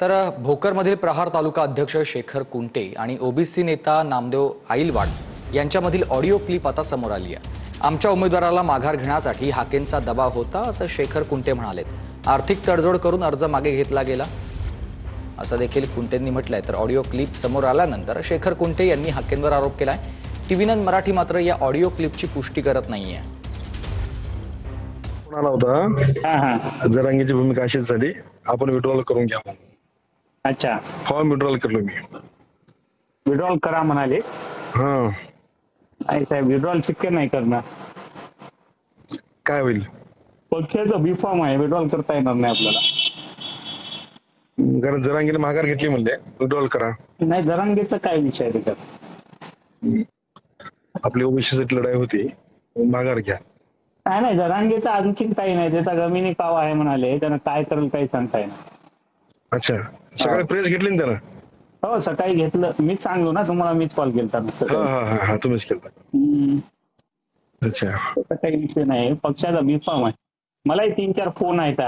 तर भोकरमधील प्रहार तालुका अध्यक्ष शेखर कुंटे आणि ओबीसी नेता नामदेव आईलवाड यांच्यामधील ऑडिओ क्लिप आता समोर आली आहे। आमच्या उमेदवाराला माघार घेण्यासाठी हाकेंचा दबाव होता असं शेखर कुंटे म्हणालेत। आर्थिक तडजोड करून अर्ज मागे घेतला गेला असं देखील कुंटेंनी म्हटलंय। तर ऑडिओ क्लिप समोर आल्यानंतर शेखर कुंटे यांनी हाकेंवर आरोप केलाय। टीव्ही9 मराठी मात्र या ऑडिओ क्लिपची पुष्टी करत नाहीये। कोणाला होता जरांगीची भूमिका अशीच झाली, आपण विड्रॉल करून घ्या। अच्छा, फॉर्म विड्रॉल केलो मी। विड्रॉल करा म्हणाले। हां, नाही साहेब, विड्रॉल शक्य नाही करणार। काय होईल? पक्षाचा बी फॉर्म आहे, विड्रॉल करता येणार नाही आपल्याला। कारण जरांगीने माघार घेतली म्हणजे विड्रॉल करा। नाही, जरांगीचा काय विषय आहे त्याच्यात? आपली ओबीसीची लढाई होती, माघार घ्या। नाही, जरांगीचा आणखीन काही नाही, त्याचा जमिनी काव आहे म्हणाले, त्यानं काय करेल काही सांगता येणार। अच्छा, सकाळी प्रेस घेतली ना त्यानं? हो, सकाळी घेतलं, मीच सांगलो ना तुम्हाला, मीच कॉल केलता। हा, तुम्हीच केलता। अच्छा, त्याचा काही विषय नाही, पक्षाचा बी फॉर्म आहे। मलाही 3-4 फोन आहेत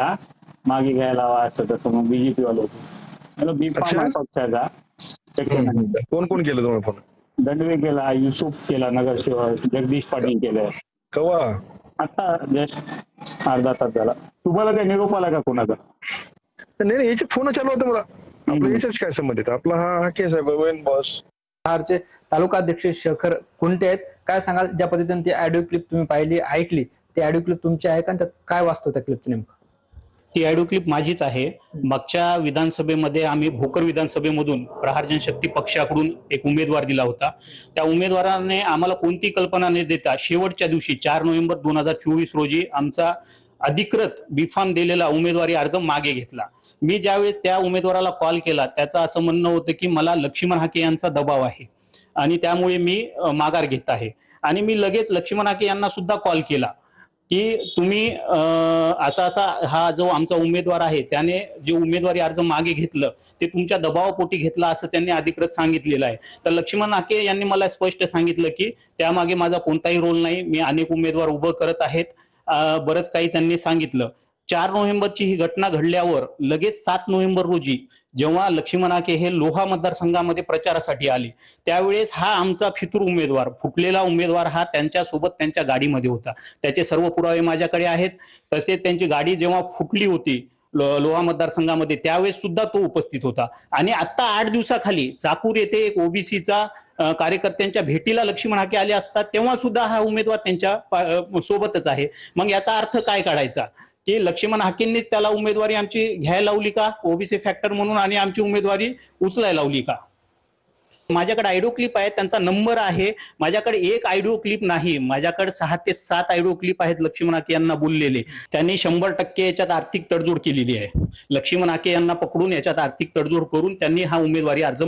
मागे घ्यायला असं तसं, मग बीजेपी वाले बी फॉर्म आहे पक्षाचा। कोण कोण केलं तुम्हाला फोन? दंडवे केला, युसुफ केला नगरसेवक, जगदीश पाटील केलं। कवा? आता जस्ट अर्धा तास झाला। तुम्हाला काय निरोप आला का कोणाचा? नाही, याचे फोन चालू होते मला। आपल्या याच्याच काय संबंधित? आपला हा केस आहे बवेन बॉस। प्रहारचे तालुका अध्यक्ष शेखर कुंटे आहेत। काय सांगाल, ज्या पद्धतीने ती ऑडिओ क्लिप तुम्ही पाहिली, ऐकली, ती ऑडिओ क्लिप तुमची आहे का? त्यात काय वाचतं त्या क्लिपचं नेमकं? ती ऑडिओ क्लिप माझीच आहे। मागच्या विधानसभेमध्ये आम्ही भोकर विधानसभेमधून प्रहार जनशक्ती पक्षाकडून एक उमेदवार दिला होता। त्या उमेदवाराने आम्हाला कोणती कल्पना न देता शेवटच्या दिवशी 4 नोव्हेंबर 2024 रोजी आमचा अधिकृत बीफार्म दिलेला उमेदवारी अर्ज मागे घेतला। मी ज्यावेळेस त्या उमेदवाराला कॉल केला, त्याचं असं म्हणणं होतं की मला लक्ष्मण हाके यांचा दबाव आहे आणि त्यामुळे मी माघार घेत आहे। आणि मी लगेच लक्ष्मण हाके यांना सुद्धा कॉल केला की तुम्ही असा हा जो आमचा उमेदवार आहे त्याने जे उमेदवारी अर्ज मागे घेतलं ते तुमच्या दबावापोटी घेतला असं त्यांनी अधिकृत सांगितलेलं आहे। तर लक्ष्मण हाके यांनी मला स्पष्ट सांगितलं की त्यामागे माझा कोणताही रोल नाही, मी अनेक उमेदवार उभं करत आहेत, बरंच काही त्यांनी सांगितलं। 4 नोव्हेंबरची ही घटना घडल्यावर लगेच 7 नोव्हेंबर रोजी जेव्हा लक्ष्मण हाके हे लोहा मतदारसंघामध्ये प्रचारासाठी आले, त्यावेळेस हा आमचा फितूर उमेदवार, फुटलेला उमेदवार हा त्यांच्यासोबत त्यांच्या गाडीमध्ये होता। त्याचे सर्व पुरावे माझ्याकडे आहेत। तसेच त्यांची गाडी जेव्हा फुटली होती लोहा मतदारसंघामध्ये त्यावेळेस सुद्धा तो उपस्थित होता। आणि आता 8 दिवसाखाली चाकूर येथे एक ओबीसीचा कार्यकर्त्यांच्या भेटीला लक्ष्मण हाके आले असतात, तेव्हा सुद्धा हा उमेदवार त्यांच्या सोबतच आहे। मग याचा अर्थ काय काढायचा की लक्ष्मण हाकेंनीच त्याला उमेदवारी आमची घ्यायला लावली का ओबीसी फॅक्टर म्हणून, आणि आमची उमेदवारी उचलायला लावली का? माझ्याकडे ऑडिओ क्लिप आहे, त्यांचा नंबर आहे माझ्याकडे। एक ऑडिओ क्लिप नाही, माझ्याकडे 6 ते 7 ऑडिओ क्लिप आहेत लक्ष्मण हाके यांना बोललेले। त्यांनी 100% याच्यात आर्थिक तडजोड केलेली आहे। लक्ष्मण हाके यांना पकडून याच्यात आर्थिक तडजोड करून त्यांनी हा उमेदवारी अर्ज